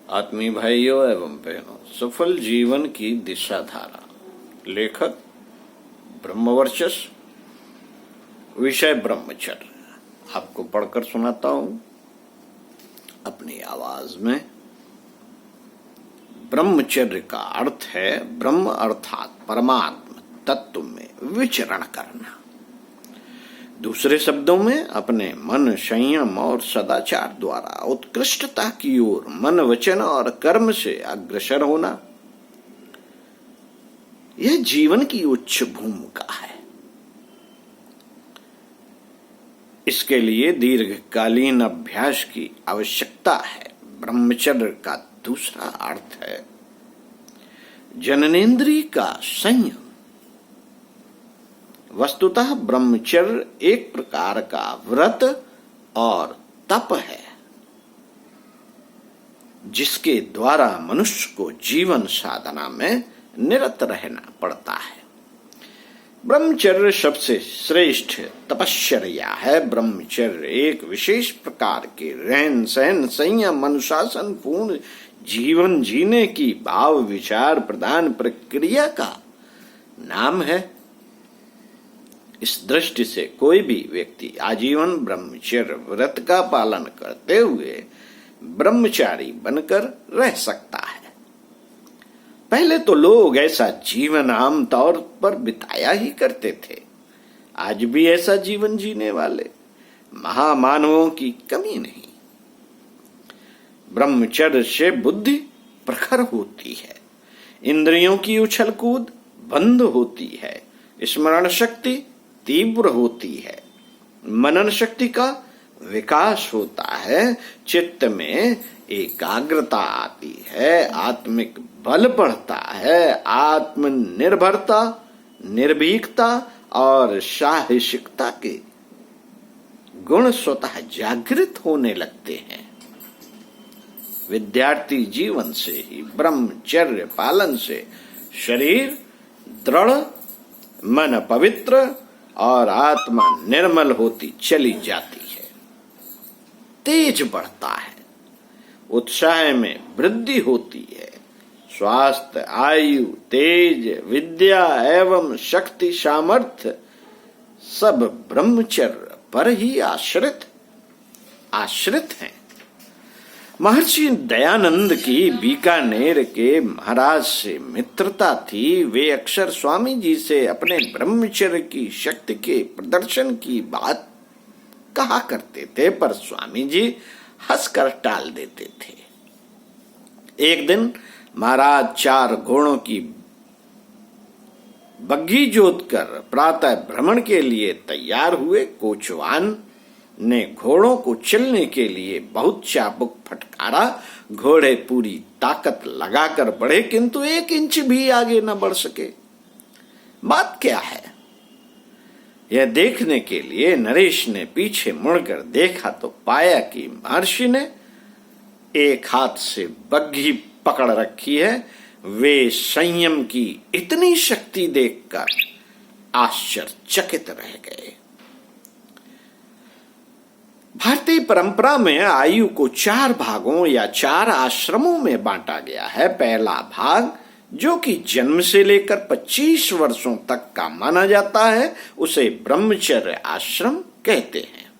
आत्मीय भाइयों एवं बहनों, सफल जीवन की दिशा धारा, लेखक ब्रह्मवर्चस्व, विषय ब्रह्मचर्य। आपको पढ़कर सुनाता हूं अपनी आवाज में। ब्रह्मचर्य का अर्थ है ब्रह्म अर्थात परमात्म तत्व में विचरण करना। दूसरे शब्दों में अपने मन, संयम और सदाचार द्वारा उत्कृष्टता की ओर मन, वचन और कर्म से अग्रसर होना। यह जीवन की उच्च भूमिका है। इसके लिए दीर्घकालीन अभ्यास की आवश्यकता है। ब्रह्मचर्य का दूसरा अर्थ है जननेन्द्रिय का संयम। वस्तुतः ब्रह्मचर्य एक प्रकार का व्रत और तप है, जिसके द्वारा मनुष्य को जीवन साधना में निरत रहना पड़ता है। ब्रह्मचर्य सबसे श्रेष्ठ तपश्चर्या है। ब्रह्मचर्य एक विशेष प्रकार के रहन सहन, संयम, अनुशासन पूर्ण जीवन जीने की भाव विचार प्रदान प्रक्रिया का नाम है। इस दृष्टि से कोई भी व्यक्ति आजीवन ब्रह्मचर्य व्रत का पालन करते हुए ब्रह्मचारी बनकर रह सकता है। पहले तो लोग ऐसा जीवन आमतौर पर बिताया ही करते थे। आज भी ऐसा जीवन जीने वाले महामानवों की कमी नहीं। ब्रह्मचर्य से बुद्धि प्रखर होती है, इंद्रियों की उछल कूद बंद होती है, स्मरण शक्ति तीव्र होती है, मनन शक्ति का विकास होता है, चित्त में एकाग्रता आती है, आत्मिक बल बढ़ता है, आत्मनिर्भरता, निर्भीकता और साहसिकता के गुण स्वतः जागृत होने लगते हैं। विद्यार्थी जीवन से ही ब्रह्मचर्य पालन से शरीर दृढ़, मन पवित्र और आत्मा निर्मल होती चली जाती है। तेज बढ़ता है, उत्साह में वृद्धि होती है, स्वास्थ्य, आयु, तेज, विद्या एवं शक्ति सामर्थ्य सब ब्रह्मचर्य पर ही आश्रित हैं। महर्षि दयानंद की बीकानेर के महाराज से मित्रता थी। वे अक्सर स्वामी जी से अपने ब्रह्मचर्य की शक्ति के प्रदर्शन की बात कहा करते थे, पर स्वामी जी हंसकर टाल देते थे। एक दिन महाराज 4 घोड़ों की बग्घी जोतकर प्रातः भ्रमण के लिए तैयार हुए। कोचवान ने घोड़ों को चलने के लिए बहुत चाबुक फटकारा। घोड़े पूरी ताकत लगाकर बढ़े, किंतु 1 इंच भी आगे न बढ़ सके। बात क्या है? यह देखने के लिए नरेश ने पीछे मुड़कर देखा तो पाया कि महर्षि ने एक हाथ से बग्घी पकड़ रखी है। वे संयम की इतनी शक्ति देखकर आश्चर्यचकित रह गए। भारतीय परंपरा में आयु को 4 भागों या 4 आश्रमों में बांटा गया है। पहला भाग, जो कि जन्म से लेकर 25 वर्षों तक का माना जाता है, उसे ब्रह्मचर्य आश्रम कहते हैं,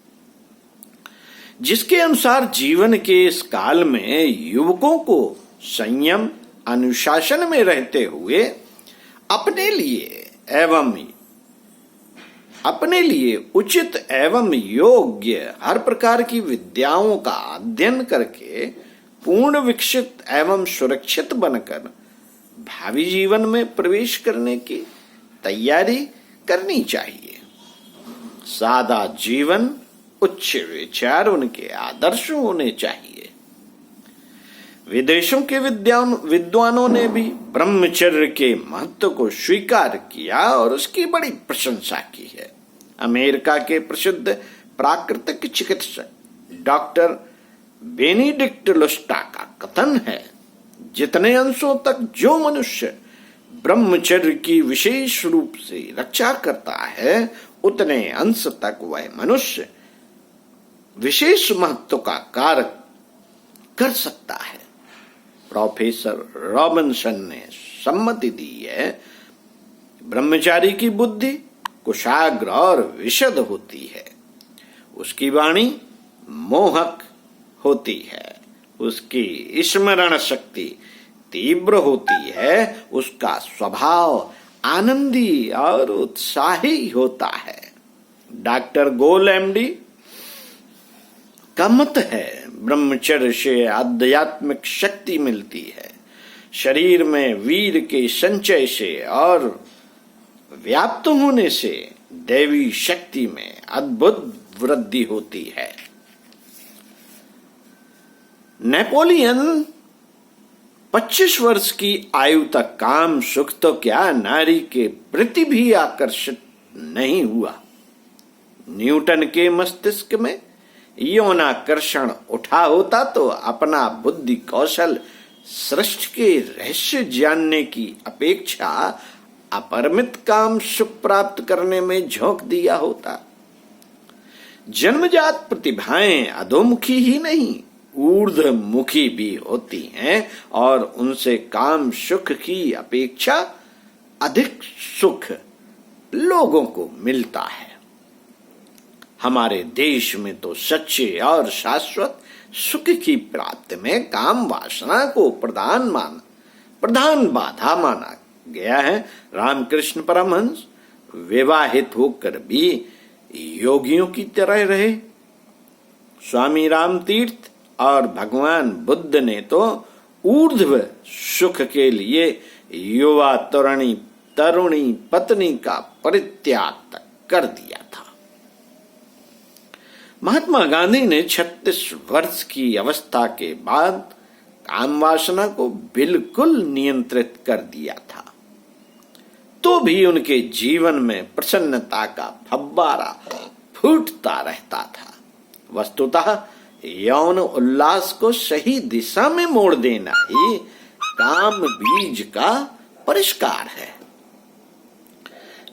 जिसके अनुसार जीवन के इस काल में युवकों को संयम, अनुशासन में रहते हुए अपने लिए उचित एवं योग्य हर प्रकार की विद्याओं का अध्ययन करके पूर्ण विकसित एवं सुरक्षित बनकर भावी जीवन में प्रवेश करने की तैयारी करनी चाहिए। सादा जीवन, उच्च विचार उनके आदर्श होने चाहिए। विदेशों के विद्वानों ने भी ब्रह्मचर्य के महत्व को स्वीकार किया और उसकी बड़ी प्रशंसा की है। अमेरिका के प्रसिद्ध प्राकृतिक चिकित्सक डॉक्टर बेनिडिक्ट लुस्टा का कथन है, जितने अंशों तक जो मनुष्य ब्रह्मचर्य की विशेष रूप से रक्षा करता है, उतने अंश तक वह मनुष्य विशेष महत्व का कार्य कर सकता है। प्रोफेसर रॉबिन्सन ने सम्मति दी है, ब्रह्मचारी की बुद्धि कुशाग्र और विशद होती है, उसकी वाणी मोहक होती है, उसकी स्मरण शक्ति तीव्र होती है, उसका स्वभाव आनंदी और उत्साही होता है। डॉक्टर गोल एमडी का मत है, ब्रह्मचर्य से आध्यात्मिक शक्ति मिलती है, शरीर में वीर के संचय से और व्याप्त होने से दैवी शक्ति में अद्भुत वृद्धि होती है। नेपोलियन 25 वर्ष की आयु तक काम सुख तो क्या नारी के प्रति भी आकर्षित नहीं हुआ। न्यूटन के मस्तिष्क में यौनाकर्षण उठा होता तो अपना बुद्धि कौशल सृष्टि के रहस्य जानने की अपेक्षा अपरिमित काम सुख प्राप्त करने में झोंक दिया होता। जन्मजात प्रतिभाएं अधोमुखी ही नहीं ऊर्ध्वमुखी भी होती हैं और उनसे काम सुख की अपेक्षा अधिक सुख लोगों को मिलता है। हमारे देश में तो सच्चे और शाश्वत सुख की प्राप्ति में काम वासना को प्रधान बाधा माना गया है। रामकृष्ण परमहंस विवाहित होकर भी योगियों की तरह रहे। स्वामी राम तीर्थ और भगवान बुद्ध ने तो ऊर्ध्व सुख के लिए युवा तरुणी पत्नी का परित्याग तक कर दिया था। महात्मा गांधी ने 36 वर्ष की अवस्था के बाद काम वासना को बिल्कुल नियंत्रित कर दिया था, तो भी उनके जीवन में प्रसन्नता का फव्वारा फूटता रहता था। वस्तुतः यौन उल्लास को सही दिशा में मोड़ देना ही काम बीज का परिष्कार है।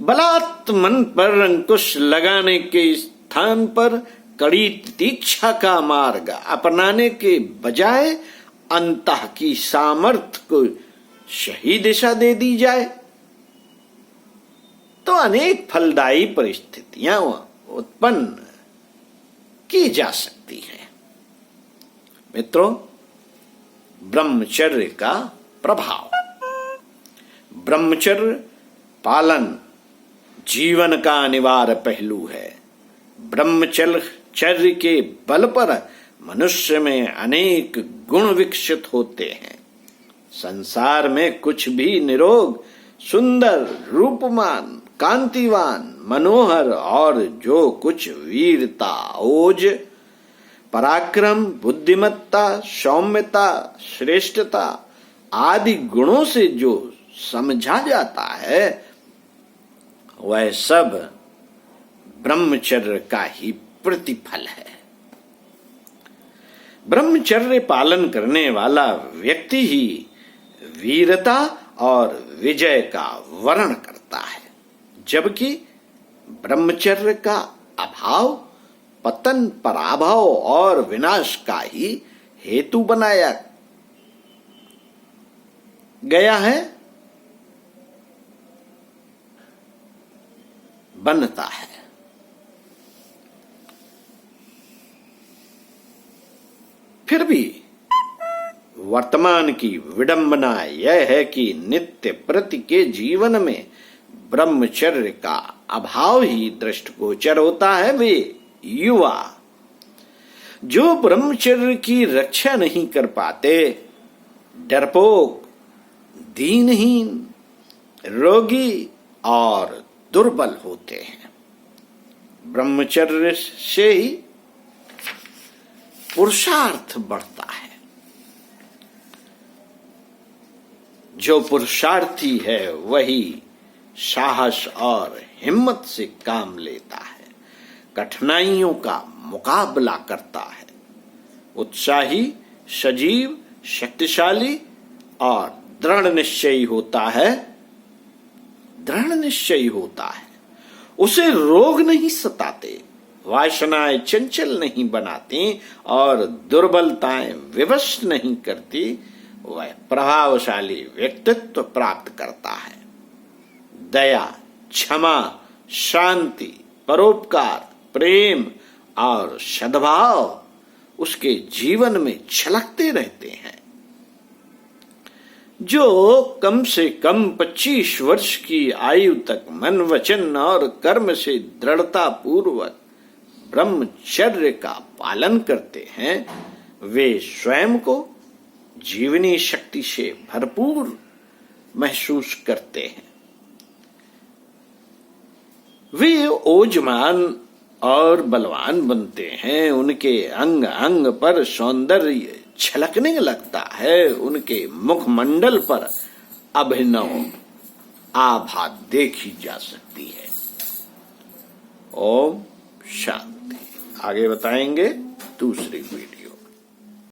बलात् मन पर अंकुश लगाने के स्थान पर कड़ी तीक्षा का मार्ग अपनाने के बजाय अंतः की सामर्थ्य को सही दिशा दे दी जाए तो अनेक फलदायी परिस्थितियां उत्पन्न की जा सकती हैं। मित्रों, ब्रह्मचर्य का प्रभाव। ब्रह्मचर्य पालन जीवन का अनिवार्य पहलू है। ब्रह्मचर्य के बल पर मनुष्य में अनेक गुण विकसित होते हैं। संसार में कुछ भी निरोग, सुंदर, रूपमान, कांतिवान, मनोहर और जो कुछ वीरता, ओज, पराक्रम, बुद्धिमत्ता, सौम्यता, श्रेष्ठता आदि गुणों से जो समझा जाता है वह सब ब्रह्मचर्य का ही प्रतिफल है। ब्रह्मचर्य पालन करने वाला व्यक्ति ही वीरता और विजय का वर्ण करता है, जबकि ब्रह्मचर्य का अभाव पतन, पराभव और विनाश का ही हेतु बनाया गया है, बनता है। फिर भी वर्तमान की विडंबना यह है कि नित्य प्रति के जीवन में ब्रह्मचर्य का अभाव ही दृष्टिगोचर होता है। वे युवा जो ब्रह्मचर्य की रक्षा नहीं कर पाते, डरपोक, दीनहीन, रोगी और दुर्बल होते हैं। ब्रह्मचर्य से ही पुरुषार्थ बढ़ता है। जो पुरुषार्थी है वही साहस और हिम्मत से काम लेता है, कठिनाइयों का मुकाबला करता है, उत्साही, सजीव, शक्तिशाली और दृढ़ निश्चयी होता है। उसे रोग नहीं सताते, वासनाएं चंचल नहीं बनाती और दुर्बलताएं विवश नहीं करती। वह प्रभावशाली व्यक्तित्व प्राप्त करता है। दया, क्षमा, शांति, परोपकार, प्रेम और सद्भाव उसके जीवन में छलकते रहते हैं। जो कम से कम 25 वर्ष की आयु तक मन, वचन और कर्म से दृढ़ता पूर्वक ब्रह्मचर्य का पालन करते हैं, वे स्वयं को जीवनी शक्ति से भरपूर महसूस करते हैं। वे ओजमान और बलवान बनते हैं। उनके अंग अंग पर सौंदर्य छलकने लगता है। उनके मुखमंडल पर अभिनव आभा देखी जा सकती है। ओम शांति। आगे बताएंगे दूसरी वीडियो।